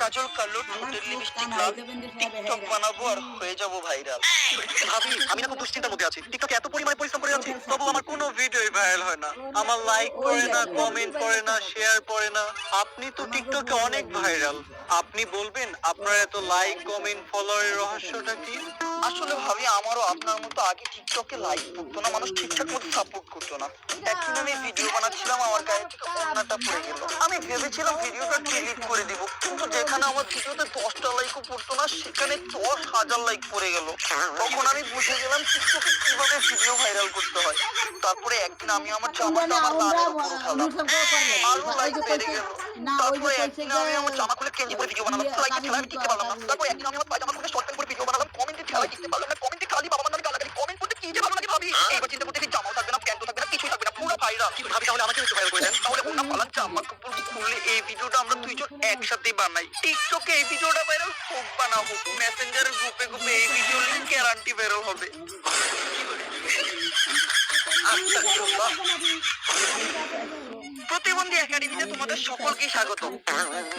কাজল কালো, ঠোঁটের লিপস্টিক লাল, টিকটক বানাবো আর হয়ে যাবো ভাইরাল। আমি না খুব দুশ্চিন্তার মধ্যে আছি। টিকটকে এত পরিমাণে পরিশ্রম করে যাচ্ছি, তবু আমার কোনো ভিডিওই ভাইরাল হয় না। আমার লাইক করে না, কমেন্ট করে না, শেয়ার করে না। আপনি তো টিকটকে অনেক ভাইরাল, আপনি বলবেন আপনার এত লাইক কমেন্ট ফলোয়ারের রহস্যটা কি? আসলে ভাবি আমারও আপনার মতো আগে টিকটকে লাইক করতো না, মানুষ ঠিকঠাক মতো সাপোর্ট করতো না। একদিন আমি ভিডিও বানাচ্ছিলাম, আমার গায়ে থেকে ওড়নাটা পড়ে গেল। আমি ভেবেছিলাম ভিডিওটা ডিলিট করে দিব, কিন্তু যেখানে আমার ভিডিওতে 10টা লাইকও পড়তো না, সেখানে 10,000 লাইক পড়ে গেল। তখন আমি বুঝে গেলাম টিকটকে কিভাবে ভিডিও ভাইরাল করতে হয়। তারপরে একদিন আমি আমার জামাটা আমার গানের উপর উঠালাম, আরো লাইক বেড়ে গেল। তারপরে একদিন আমি আমার জামা খুলে কেঞ্জি করে ভিডিও বানালাম, লাইকে ঠেলা আমি টিকতে পারলাম না। তারপর একদিন আমি আমার পায়জামা খুলে শর্ট প্যান্ট করে ভিডিও বানালাম, কমেন্টে ঠেলা টিকতে পারলাম না। কমেন্টে খালি বাবা মার নামে গালাগালি, কমেন্ট করতে কি যে ভালো লাগে ভাবি। এইবার চিন্তা করতে জামাও থাকবে না, প্যান্টও থাকবে না, কিছুই থাকবে না, পুরো ভাইরাল। ভাবি তাহলে আমাকে একটু ভাইরাল করে দেন, তাহলে ওনা ফালান জামা কাপড় খুলে এই ভিডিওটা আমরা দুইজন একসাথে বানাই। টিকটকে এই ভিডিওটা ভাইরাল হোক বা না হোক, মেসেঞ্জারের গ্রুপে গ্রুপে এই ভিডিও লিংক গ্যারান্টি ভাইরাল হবে। আস্তাগফিরুল্লাহ। প্রতিবন্ধী একাডেমিতে তোমাদের সকলকে স্বাগত।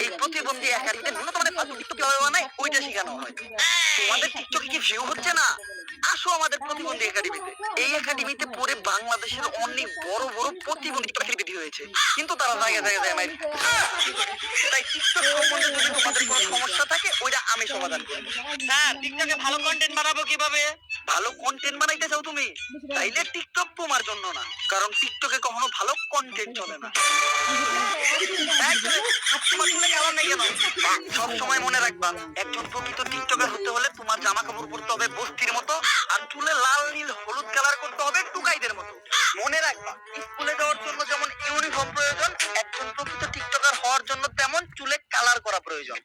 এই প্রতিবন্ধী একাডেমিতে তোমাদের ফালতু টিকটক কিভাবে বানায় ওইটা শেখানো হয়। তোমাদের টিকটকে কি ভিউ হচ্ছে না? আসো আমাদের প্রতিবন্ধী একাডেমিতে। এই একাডেমিতে পড়ে বাংলাদেশের অনেক বড় বড় প্রতিবন্ধী টিকটক সেলিব্রিটি হয়েছে, কিন্তু তারা জায়গায় জায়গায় যায় মাইর। তাই টিকটক সম্বন্ধে যদি তোমাদের কোনো সমস্যা থাকে ওইটা আমি সমাধান করব। স্যার টিকটকে ভালো কন্টেন্ট বানাবো কিভাবে? ভালো কন্টেন্ট বানাইতে চাও তুমি? তাইলে টিকটক তোমার জন্য না, কারণ টিকটকে কখনো ভালো কন্টেন্ট চলে না। সব সময় মনে রাখবা, একজন প্রকৃত টিকটকার হতে হলে তোমার জামা কাপড় পরতে হবে বস্তির মতো, আর চুলে লাল নীল হলুদ কালার করতে হবে টুকাইদের মতো। মনে রাখবা, স্কুলে যাওয়ার জন্য যেমন ইউনিফর্ম প্রয়োজন, একজন প্রকৃত টিকটকার হওয়ার জন্য তেমন চুলে কালার করা প্রয়োজন।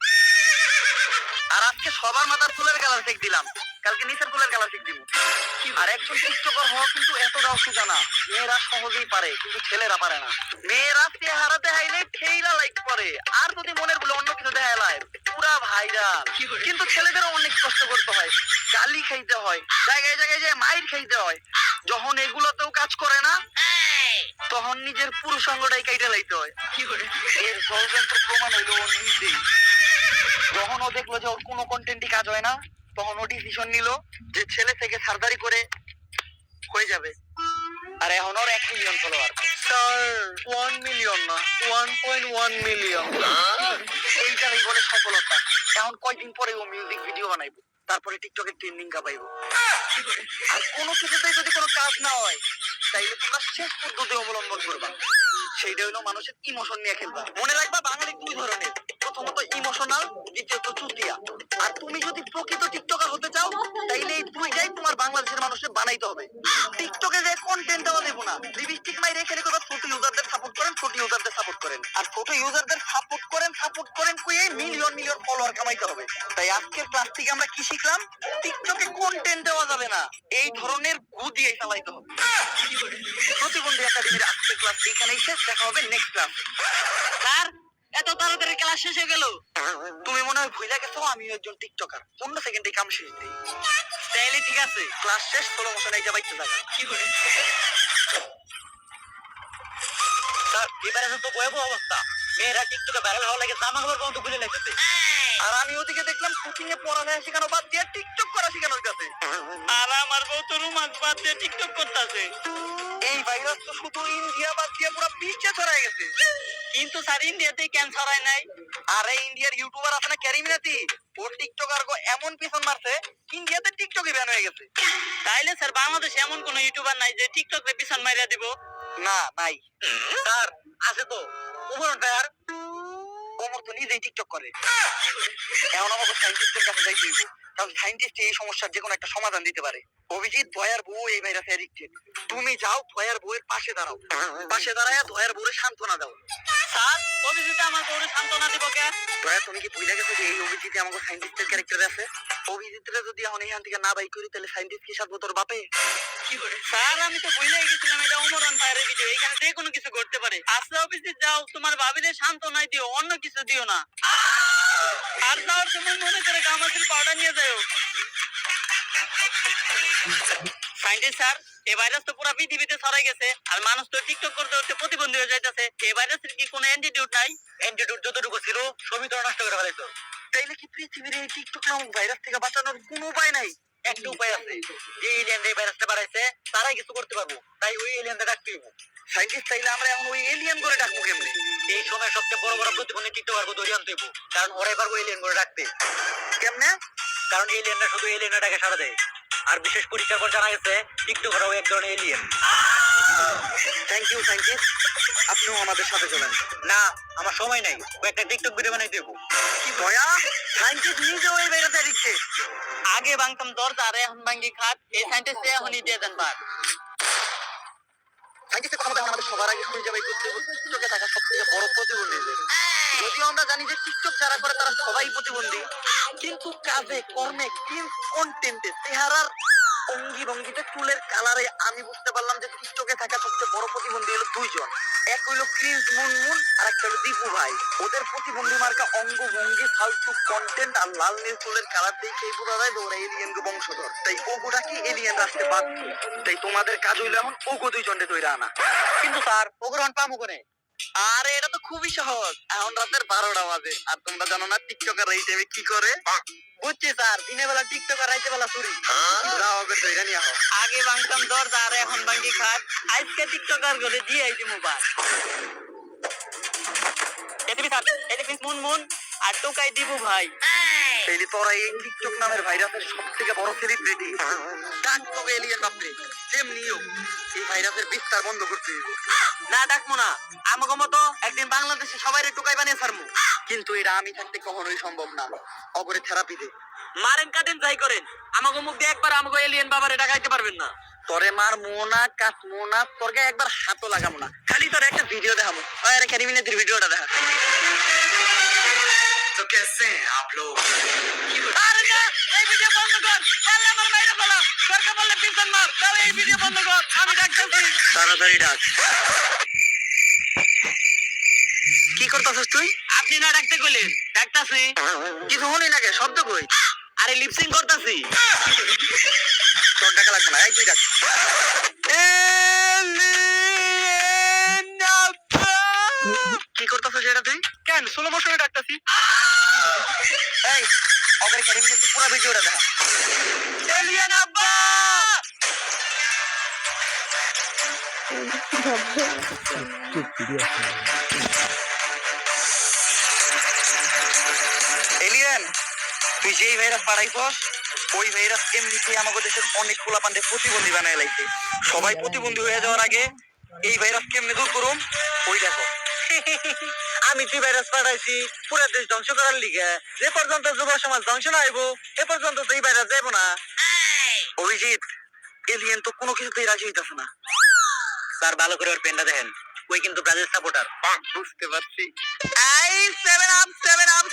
আর আজকে সবার মাথার চুলের কালার ঠিক দিলাম, কালকে নিচের চুলের কালার ঠিক দিব। আর একজন টিকটকার হওয়া কিন্তু এতটাও সোজা না। মেয়েরা সহজেই পারে, কিন্তু ছেলেরা পারে না। মেয়েরা চেহারা দেখাইলে ঠেইলা লাইক করে, আর যদি মনের বলে অন্য কিছু দেখায় পুরা ভাইরাল। কিন্তু ছেলেদেরও অনেক কষ্ট করতে হয়, গালি খাইতে হয়, জায়গায় জায়গায় যায় মাইর খাইতে হয়। যখন এগুলোতেও কাজ করে না, তখন নিজের পুরুষাঙ্গটাই কাইটা লাইতে হয়। এর ষড়যন্ত্র প্রমাণ হইলো ও নিজেই। যখন ও দেখলো যে ওর কোনো কন্টেন্টই কাজ হয় না, তখন ও ডিসিশন নিল যে ছেলে থেকে সার্জারি করে হয়ে যাবে। আর এখন ওর 1 মিলিয়ন ফলোয়ার। স্যার 1 মিলিয়ন না, 1.1 মিলিয়ন। এইটাই বলে সফলতা। এখন কয়দিন পরে ও মিউজিক ভিডিও বানাইবো, তারপরে টিকটকে ট্রেন্ডিং কাপাইবো। আর কোনো কিছুতেই যদি কোনো কাজ না হয়, তাইলে তোমরা শেষ পদ্ধতি অবলম্বন করবা। সেইটা হইলো মানুষের ইমোশন নিয়ে খেলবা। মনে রাখবা বাঙালি 2 ধরনের, প্রথমত ইমোশনাল, দ্বিতীয়ত চুতিয়া। আর তুমি যদি প্রকৃত টিকটকার হতে চাও, তাইলে এই দুইটাই তোমার বাংলাদেশের মানুষের বানাইতে হবে। টিকটকে যে কন্টেন্ট দেওয়া দেবো না, লিপস্টিক মাইরে খেলে কথা ছোট ইউজারদের সাপোর্ট করেন, ছোট ইউজারদের সাপোর্ট করেন। আর ছোট ইউজারদের সাপোর্ট করেন কুয়ে মিলিয়ন মিলিয়ন ফলোয়ার কামাইতে হবে। তাই আজকের ক্লাস থেকে আমরা কি শিখলাম? টিকটকে কন্টেন্ট দেওয়া যাবে না, এই ধরনের গু দিয়ে চালাইতে হবে। প্রতিবন্ধী একাডেমির আজকের ক্লাস এখানেই শেষ, দেখা হবে নেক্সট ক্লাস। স্যার এত তাড়াতাড়ি ক্লাস শেষ হয়ে গেল? তুমি মনে হয় ভুলে গেছো আমি একজন টিকটকার, 15 সেকেন্ডে কাম শেষ দিই। তাইলে ঠিক আছে, ক্লাস শেষ, স্লো মোশন এইটা বাইতে থাকা। স্যার এবারে তো ভয়াবহ অবস্থা, মেয়েরা টিকটকে ভাইরাল হওয়ার লাগে জামা কাপড় পর্যন্ত খুলে লাগতেছে। আর আমি ওদিকে দেখলাম কুকিং এ পড়ালেখা শেখানো বাদ দিয়ে টিকটক করা শেখানো হইতাছে। আর আমার বউ তো রোমান্স বাদ দিয়ে টিকটক করতেছে। এই ভাইরাস তো শুধু ইন্ডিয়া বাদ দিয়ে পুরো বিশ্বে ছড়ায় গেছে। কিন্তু স্যার ইন্ডিয়াতে কেন ছড়ায় নাই? আরে ইন্ডিয়ার ইউটিউবার আছে না ক্যারিমিনাতি, ও টিকটকার গো এমন পিছন মারছে, ইন্ডিয়াতে টিকটকই ব্যান হয়ে গেছে। তাইলে স্যার বাংলাদেশে এমন কোন ইউটিউবার নাই যে টিকটকে পিছন মাইরা দিব? না নাই। স্যার আছে তো, ওমর ভাইয়ার। ওমর তো নিজেই টিকটক করে। এখন আমাকে সাইন্টিস্টের কাছে যাইতে হইব, কারণ সাইন্টিস্ট এই সমস্যার যে কোনো একটা সমাধান দিতে পারে। অভিজিৎ ভয়ার বউ এই ভাইরাসে অ্যাডিক্টেড। তুমি যাও ভয়ার বউয়ের পাশে দাঁড়াও, পাশে দাঁড়ায় ভয়ার বউয়ের সান্ত্বনা দাও। স্যার অভিজিৎ আমার বউয়ের সান্ত্বনা দিব কে? ভয়া তুমি কি বুঝা গেছো যে এই অভিজিৎ আমাকে সাইন্টিস্টের ক্যারেক্টারে আছে? অভিজিৎরা যদি এখন এখান থেকে না বাই করি, তাহলে সাইন্টিস্ট কি সাথে তোর বাপে? স্যার আমি তো ভুলেই গেছিলাম এটা ওমরান ভাইয়ের ভিডিও, এখানে যে কোনো কিছু করতে পারে। আচ্ছা অভিজিৎ যাও, তোমার ভাবিদের সান্ত্বনাই দিও, অন্য কিছু দিও না। আর যাওয়ার সময় মনে করে গামাসিল পাউডার নিয়ে যাও। সাইন্টিস্ট স্যার এই ভাইরাস তো পুরো পৃথিবীতে ছড়াই গেছে আর মানুষ তো টিকটক করতে করতে প্রতিবন্ধী হয়ে যাইতেছে। এই ভাইরাসের কি কোনো অ্যান্টিটিউড নাই? অ্যান্টিটিউড যতটুকু ছিল সবই তো নষ্ট করে ফেলাইতো। তাইলে কি পৃথিবীর এই টিকটক নামক ভাইরাস থেকে বাঁচানোর কোনো উপায় নাই? একটা উপায় আছে, যে এলিয়েন এই ভাইরাসটা বাড়াইছে তারাই কিছু করতে পারবো, তাই ওই এলিয়েনটা ডাকতে হইব। সাইন্টিস্ট চাইলে আমরা এখন ওই এলিয়েন করে ডাকবো কেমনে? এই সময় সবচেয়ে বড় বড় প্রতিবন্ধী টিকটকার ধরে আনতে হইব, কারণ ওরাই পারবো এলিয়েন করে ডাকতে। কেমনে? কারণ এলিয়েনরা শুধু এলিয়েনের ডাকে সাড়া দেয়, আর বিশেষ পরীক্ষার পর জানা গেছে টিকটকারও এক ধরনের এলিয়েন। থ্যাংক ইউ সাইন্টিস্ট, আপনিও আমাদের সাথে চলেন। না, আমার সময় নাই, ও একটা টিকটক ভিডিও বানাই দেবো। কি দয়া, সাইন্টিস্ট নিজে ওই বেরোতে দিচ্ছে। আগে ভাঙতাম দরজা আর এখন ভাঙ্গি খাট, এই সাইন্টিস্ট এখনই দিয়ে দেন বার। সাইন্টিস্টের কথা মতো আমাদের সবার আগে খুঁজে বাই করতে হবে টিকটকে থাকা সবথেকে বড় প্রতিবন্ধীদের। যদিও আমরা জানি যে টিকটক যারা করে তারা সবাই প্রতিবন্ধী, কিন্তু কাজে কর্মে কন্টেন্টে চেহারার অঙ্গি ভঙ্গিতে চুলের কালারে আমি বুঝতে পারলাম যে টিকটকে থাকা সবচেয়ে বড় প্রতিবন্ধী হলো দুইজন। এক হইলো ক্রিঞ্জ মুনমুন আর একটা হলো দীপু ভাই। ওদের প্রতিবন্ধী মার্কা অঙ্গ ভঙ্গি, ফালতু কন্টেন্ট আর লাল নীল চুলের কালার দেখেই বোঝা যায় যে ওরা এলিয়েন বংশধর। তাই ওগুলা কি এলিয়েন আসতে বাধ্য। তাই তোমাদের কাজ হইলো এখন ওগো দুইজনকে তৈরি আনা। কিন্তু স্যার ওগুলো পাবো করে? আরে এটা তো খুবই সহজ, এখন রাতের 12টা বাজে আর তোমরা জানো না টিকটকার এই টাইমে কি করে? বুঝছি স্যার, দিনের বেলা টিকটকার রাইতে বেলা চুরি। যাও ওকে ধইরা নিয়ে আসো। আগে ভাঙতাম দরজা আর এখন ভাঙি খাট, আজকে টিকটকার করে দিয়ে আইছি মোবাইল। এদিকে স্যার, এদিকে মুনমুন আর টোকাই দিবু ভাই। এই তোরা এই টিকটক নামের ভাইরাসের সবথেকে বড় সেলিব্রিটি। ডাক তোকে এলিয়েন বাপরে, তেমনিও এই ভাইরাসের বিস্তার বন্ধ করতে হইব। না ডাকবো না, আমাকে মতো একদিন বাংলাদেশে সবাই টোকাই বানিয়ে ছাড়বো। কিন্তু এটা আমি থাকতে কখনোই সম্ভব না। অগরে থেরাপি দে, মারেন কাটেন যাই করেন, আমাকে মুখ দিয়ে একবার আমাকে এলিয়েন বাবারে ডাকাইতে পারবেন না। তোরে মার মোনা কাট মোনা, তোরকে একবার হাতও লাগাবো না, খালি তোর একটা ভিডিও দেখাবো। আরে ক্যারিমিনেটের ভিডিওটা দেখা। তো कैसे हैं आप लोग? আরে না, এই ভিডিও বন্ধ কর, পারলে আমার মাইরা ফেলা, সরকার বললে পিছন মার, তাও এই ভিডিও বন্ধ কর, আমি ডাকতেছি। তাড়াতাড়ি ডাক। কি করতেছিস তুই? আপনি না ডাকতে কইলেন, ডাকতাছি। কিছু শুনি না কে, শব্দ কই? আরে লিপসিং করতাছি। তোর ডাকা লাগবে না, এই তুই ডাক। কি করতেছিস এটা তুই? কেন স্লো মোশনে ডাকতাছি? এই ওদের ক্যারিমিনেটের পুরো ভিডিওটা দেখা। এলিয়েন আব্বা! এলিয়েন, তুই যেই ভাইরাস পাঠাইছস ওই ভাইরাস এমনিতেই আমাদের দেশের অনেক পোলাপানদের প্রতিবন্ধী বানায় লাইছে। সবাই প্রতিবন্ধী হয়ে যাওয়ার আগে এই ভাইরাস কেমনে দূর করুম ওই দেখো। আমি তুই ভাইরাস পাঠাইছি পুরো দেশ ধ্বংস করার লিগে, যে পর্যন্ত যুব সমাজ ধ্বংস না হইব এ পর্যন্ত তো এই ভাইরাস যাইবো না। অভিজিৎ, এলিয়েন তো কোনো কিছুতেই রাজি হইতাছে না। স্যার ভালো করে ওর পেনটা দেখেন, ওই কিন্তু ব্রাজিল সাপোর্টার। বুঝতে পারছি। এই 7 আপ 7 আপ